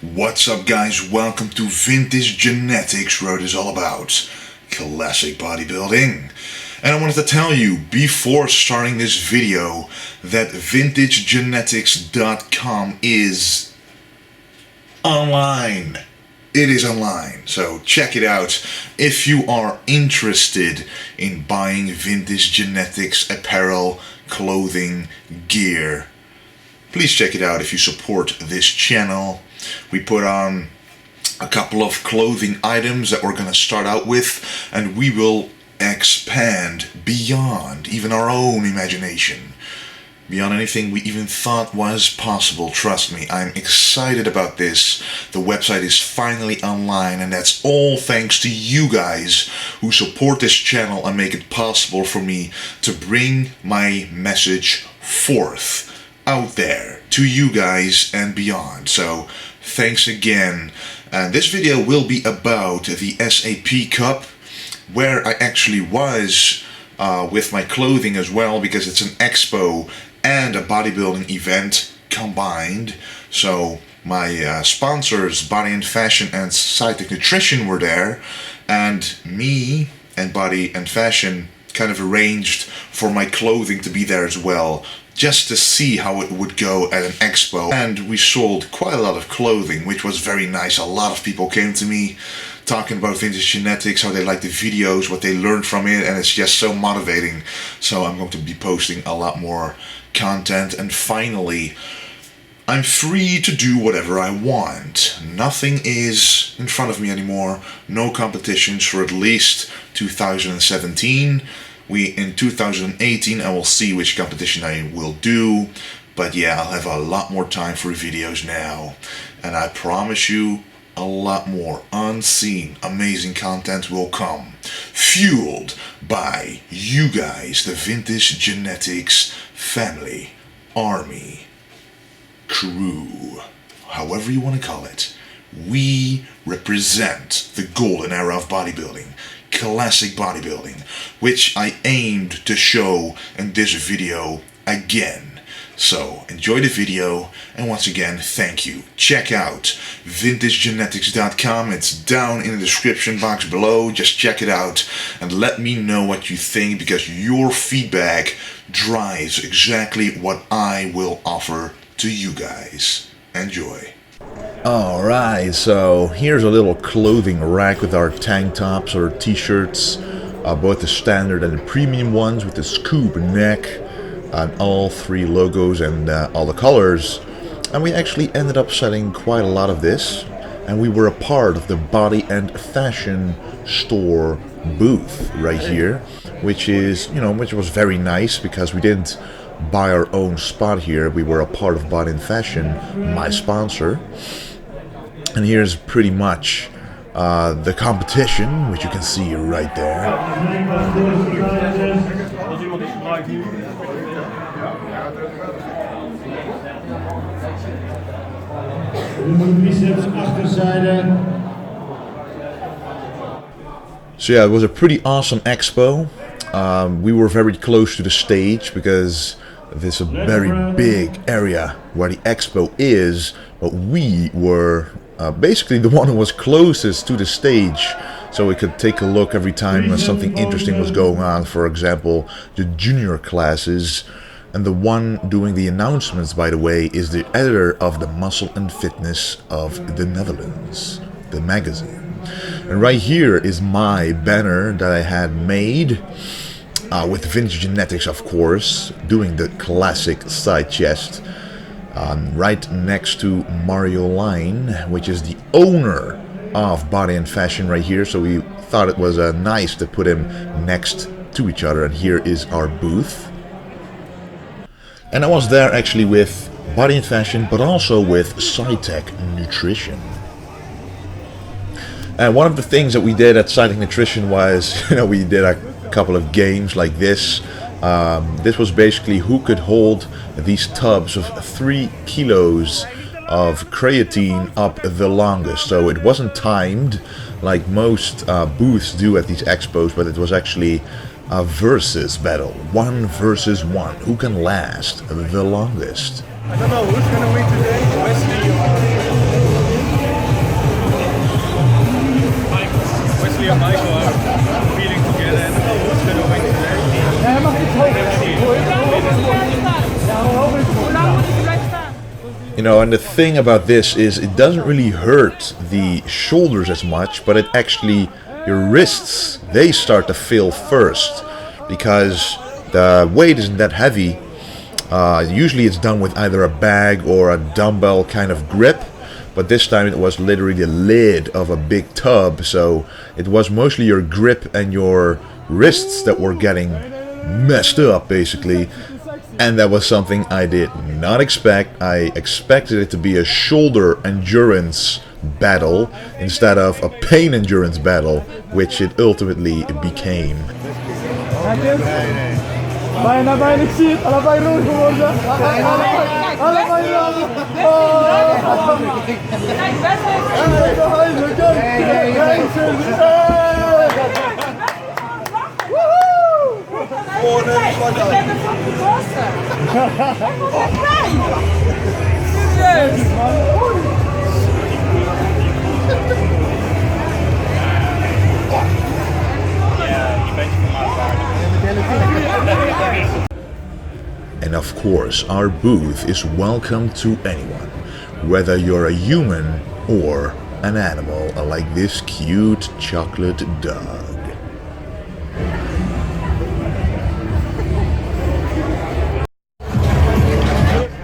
What's up, guys? Welcome to VintageGenetics, where it is all about classic bodybuilding. And I wanted to tell you before starting this video that VintageGenetics.com is online. It is online, so check it out if you are interested in buying Vintage Genetics apparel, clothing, gear. Please check it out if you support this channel. We put on a couple of clothing items that we're going to start out with, and we will expand beyond even our own imagination, beyond anything we even thought was possible. Trust me, I'm excited about this. The website is finally online, and that's all thanks to you guys who support this channel and make it possible for me to bring my message forth out there to you guys and beyond. So thanks again. And this video will be about the SAP Cup, where I actually was with my clothing as well, because it's an expo and a bodybuilding event combined. So my sponsors, Body and Fashion and Classic Nutrition, were there, and me and Body and Fashion kind of arranged for my clothing to be there as well, just to see how it would go at an expo. And we sold quite a lot of clothing, which was very nice. A lot of people came to me talking about Vintage Genetics, how they like the videos, what they learned from it, and it's just so motivating. So I'm going to be posting a lot more content, and finally I'm free to do whatever I want. Nothing is in front of me anymore. No competitions for at least 2017. In 2018, I will see which competition I will do. But yeah, I'll have a lot more time for videos now. And I promise you, a lot more unseen, amazing content will come. Fueled by you guys, the Vintage Genetics family, army, crew, however you want to call it. We represent the golden era of bodybuilding, classic bodybuilding, which I aimed to show in this video again. So enjoy the video, and once again, thank you. Check out VintageGenetics.com. It's down in the description box below. Just check it out and let me know what you think, because your feedback drives exactly what I will offer to you guys. Enjoy. Alright, so here's a little clothing rack with our tank tops or t-shirts, both the standard and the premium ones with the scoop neck, and all three logos and all the colors. And we actually ended up selling quite a lot of this, and we were a part of the Body and Fashion store booth right here, which was very nice, because we didn't buy our own spot here. We were a part of Body and Fashion, my sponsor. And here's pretty much the competition, which you can see right there. So yeah, it was a pretty awesome expo. We were very close to the stage, because there's a very big area where the expo is, but we were basically the one who was closest to the stage, so we could take a look every time something interesting was going on. For example, the junior classes. And the one doing the announcements, by the way, is the editor of the Muscle and Fitness of the Netherlands, the magazine. And right here is my banner that I had made with Vintage Genetics, of course, doing the classic side chest, right next to Mario Line, which is the owner of Body and Fashion right here. So we thought it was nice to put him next to each other. And here is our booth. And I was there actually with Body and Fashion, but also with Classic Nutrition. And one of the things that we did at Classic Nutrition was, we did a couple of games like this. This was basically who could hold these tubs of 3 kilos of creatine up the longest. So it wasn't timed like most booths do at these expos, but it was actually a versus battle, 1 versus 1. Who can last the longest? I don't know who's gonna win today. Wesley or You know, and the thing about this is it doesn't really hurt the shoulders as much, but it actually, your wrists, they start to feel first because the weight isn't that heavy. Usually it's done with either a bag or a dumbbell kind of grip, but this time it was literally the lid of a big tub, so it was mostly your grip and your wrists that were getting messed up basically. And that was something I did not expect. I expected it to be a shoulder endurance battle instead of a pain endurance battle, which it ultimately became. And of course, our booth is welcome to anyone, whether you're a human or an animal like this cute chocolate dog.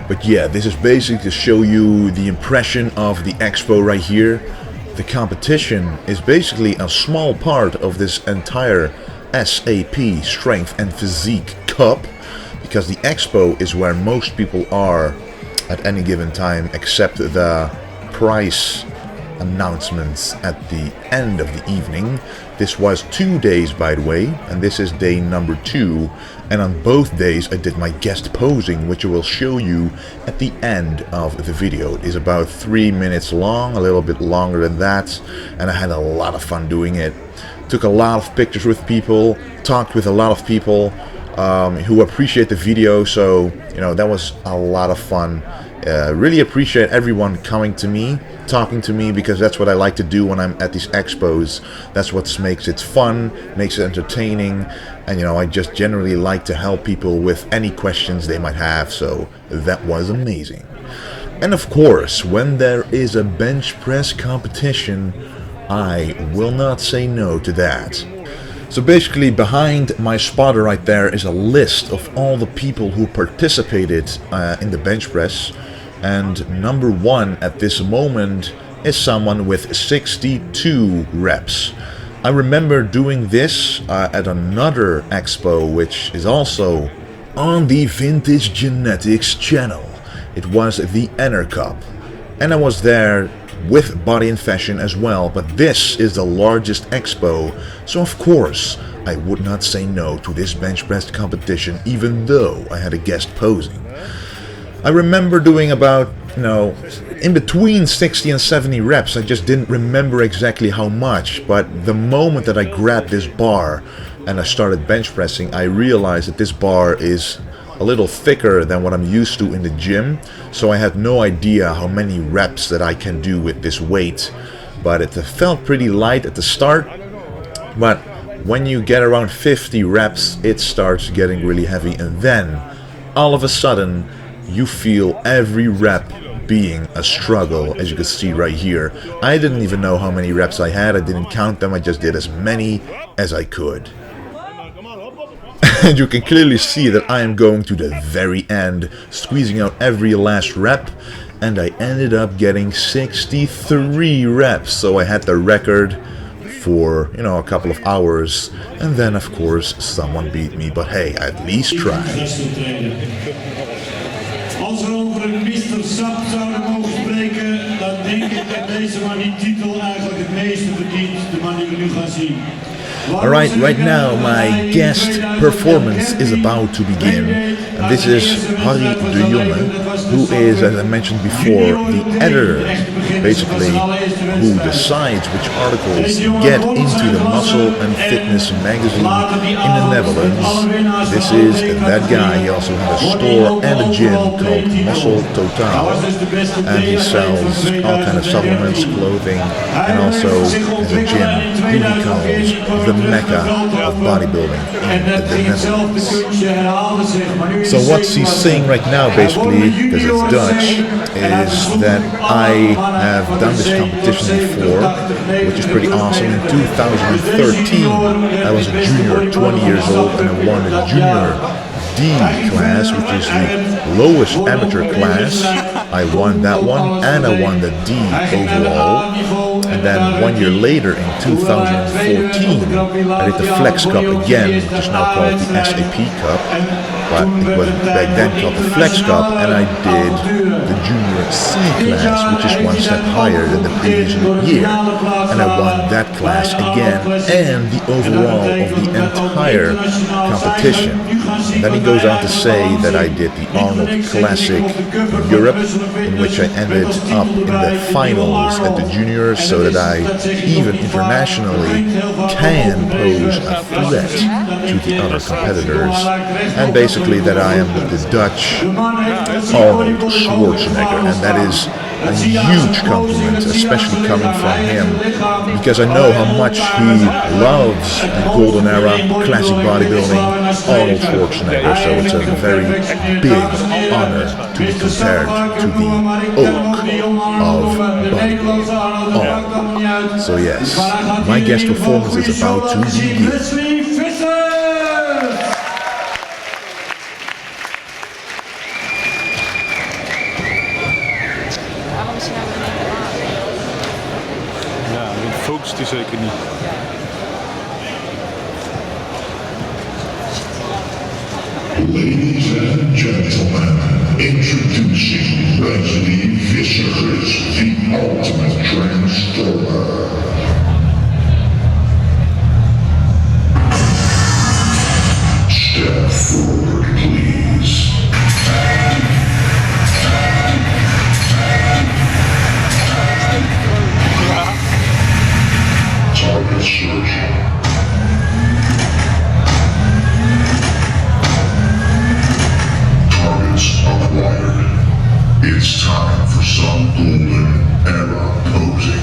But yeah, this is basically to show you the impression of the expo right here. The competition is basically a small part of this entire SAP Strength and Physique Cup, because the expo is where most people are at any given time, except the prize announcements at the end of the evening. This was 2 days, by the way, and this is day number 2, and on both days I did my guest posing, which I will show you at the end of the video. It is about 3 minutes long, a little bit longer than that, and I had a lot of fun doing it. Took a lot of pictures with people, talked with a lot of people who appreciate the video, so you know, that was a lot of fun. Really appreciate everyone coming to me, talking to me, because that's what I like to do when I'm at these expos. That's what makes it fun, makes it entertaining, and you know, I just generally like to help people with any questions they might have, so that was amazing. And of course, when there is a bench press competition, I will not say no to that. So basically, behind my spotter right there is a list of all the people who participated in the bench press. And number 1 at this moment is someone with 62 reps. I remember doing this at another expo, which is also on the VintageGenetics channel. It was the Enter Cup, and I was there with Body and Fashion as well, but this is the largest expo, so of course I would not say no to this bench press competition, even though I had a guest posing. I remember doing about, you know, in between 60 and 70 reps. I just didn't remember exactly how much, but the moment that I grabbed this bar and I started bench pressing, I realized that this bar is a little thicker than what I'm used to in the gym, so I had no idea how many reps that I can do with this weight. But it felt pretty light at the start, but when you get around 50 reps it starts getting really heavy, and then all of a sudden you feel every rep being a struggle, as you can see right here. I didn't even know how many reps I had, I didn't count them, I just did as many as I could. And you can clearly see that I am going to the very end, squeezing out every last rep, and I ended up getting 63 reps, so I had the record for, you know, a couple of hours, and then of course someone beat me, but hey, I at least tried. Als we over een Mr. SAP zouden mogen spreken, dan denk ik dat deze man die titel eigenlijk het meeste verdient, de man die we nu gaan zien. Alright, right now my guest performance is about to begin, and this is Harry de Jonge, who is, as I mentioned before, the editor, basically, who decides which articles get into the Muscle and Fitness magazine in the Netherlands. This is that guy. He also has a store and a gym called Muscle Total, and he sells all kind of supplements, clothing, and also has a gym who he calls the Mecca of bodybuilding in the Netherlands. So what's he saying right now, basically? because it's Dutch, is that I have done this competition before, which is pretty awesome. In 2013, I was a junior, 20 years old, and I won the junior D class, which is the lowest amateur class. I won that one, and I won the D overall. And then 1 year later, in 2014, I did the Flex Cup again, which is now called the SAP Cup, but it was back then called the Flex Cup, and I did the Junior C class, which is one step higher than the previous year. And I won that class again, and the overall of the entire competition. And then he goes on to say that I did the Arnold Classic Europe, in which I ended up in the finals at the juniors, so that I, even internationally, can pose a threat to the other competitors. And basically that I am the Dutch Arnold Schwarzenegger, and that is a huge compliment, especially coming from him, because I know how much he loves the golden era, classic bodybuilding, Arnold Schwarzenegger, so it's a very big honor to be compared to the oak of bodybuilding, Arnold. So yes, my guest performance is about to begin. Focust hij zeker niet. Ladies and gentlemen, introducing Leslie VintageGenetics, the ultimate transformer. Step forward, please. Target searching. Targets acquired. It's time for some golden era posing.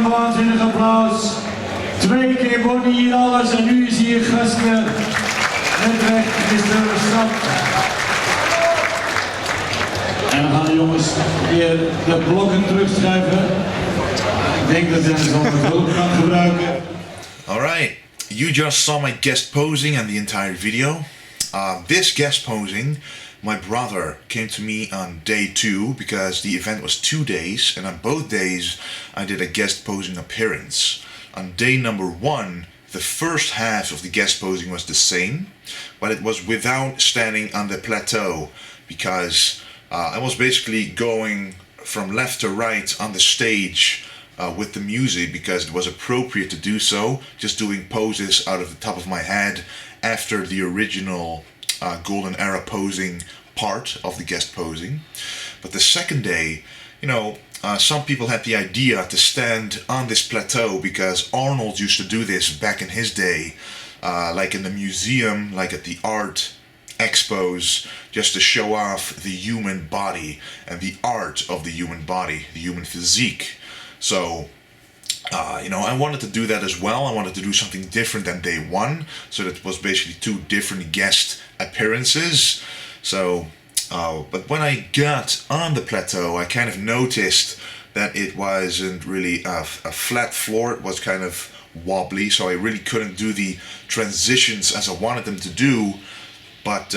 een waanzinnig applaus. 2 keer Bonnie hier alles en nu is hier gasten. Net weg, Mr. Stap. En dan gaan de jongens weer de blokken terugschuiven. Ik denk dat Dennis al wat hulp kan gebruiken. Alright, you just saw my guest posing and the entire video. This guest posing, my brother came to me on day 2 because the event was 2 days, and on both days I did a guest posing appearance. On day number 1, the first half of the guest posing was the same, but it was without standing on the plateau because I was basically going from left to right on the stage with the music because it was appropriate to do so, just doing poses out of the top of my head after the original golden era posing part of the guest posing. But the second day, you know, some people had the idea to stand on this plateau because Arnold used to do this back in his day, like in the museum, like at the art expos, just to show off the human body and the art of the human body, the human physique. So, you know, I wanted to do that as well. I wanted to do something different than day 1. So that was basically 2 different guest appearances. So, but when I got on the plateau, I kind of noticed that it wasn't really a flat floor. It was kind of wobbly. So I really couldn't do the transitions as I wanted them to do. But,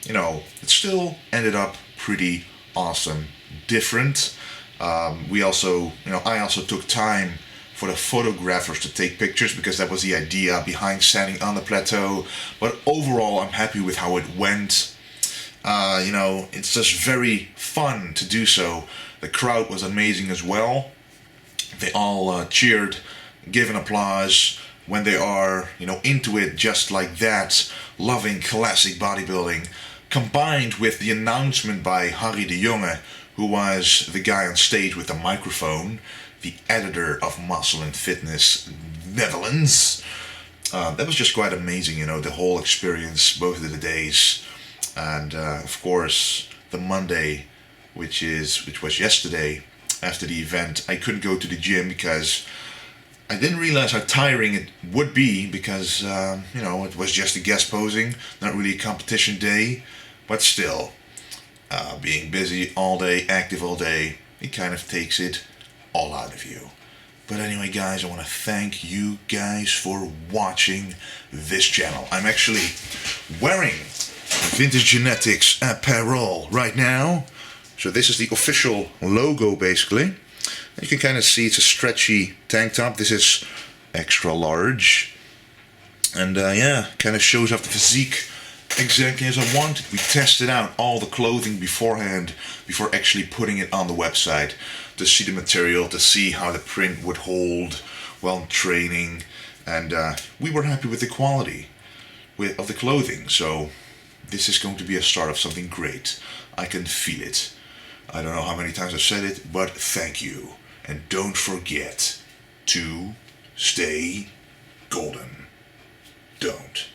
you know, it still ended up pretty awesome. Different. We also, you know, I also took time for the photographers to take pictures because that was the idea behind standing on the plateau. But overall, I'm happy with how it went. You know, it's just very fun to do so. The crowd was amazing as well. They all cheered, gave an applause when they are, you know, into it just like that, loving classic bodybuilding, combined with the announcement by Harry de Jonge, who was the guy on stage with the microphone, the editor of Muscle and Fitness Netherlands. That was just quite amazing, you know, the whole experience, both of the days. And of course, the Monday, which was yesterday, after the event, I couldn't go to the gym because I didn't realize how tiring it would be because, you know, it was just a guest posing, not really a competition day, but still. Being busy all day, active all day, it kind of takes it all out of you. But anyway, guys, I want to thank you guys for watching this channel. I'm actually wearing VintageGenetics apparel right now. So this is the official logo, basically. You can kind of see it's a stretchy tank top. This is extra large. And yeah, kind of shows off the physique exactly as I wanted. We tested out all the clothing beforehand, before actually putting it on the website, to see the material, to see how the print would hold while training, and we were happy with the quality of the clothing. So this is going to be a start of something great. I can feel it. I don't know how many times I've said it, but thank you. And don't forget to stay golden. Don't.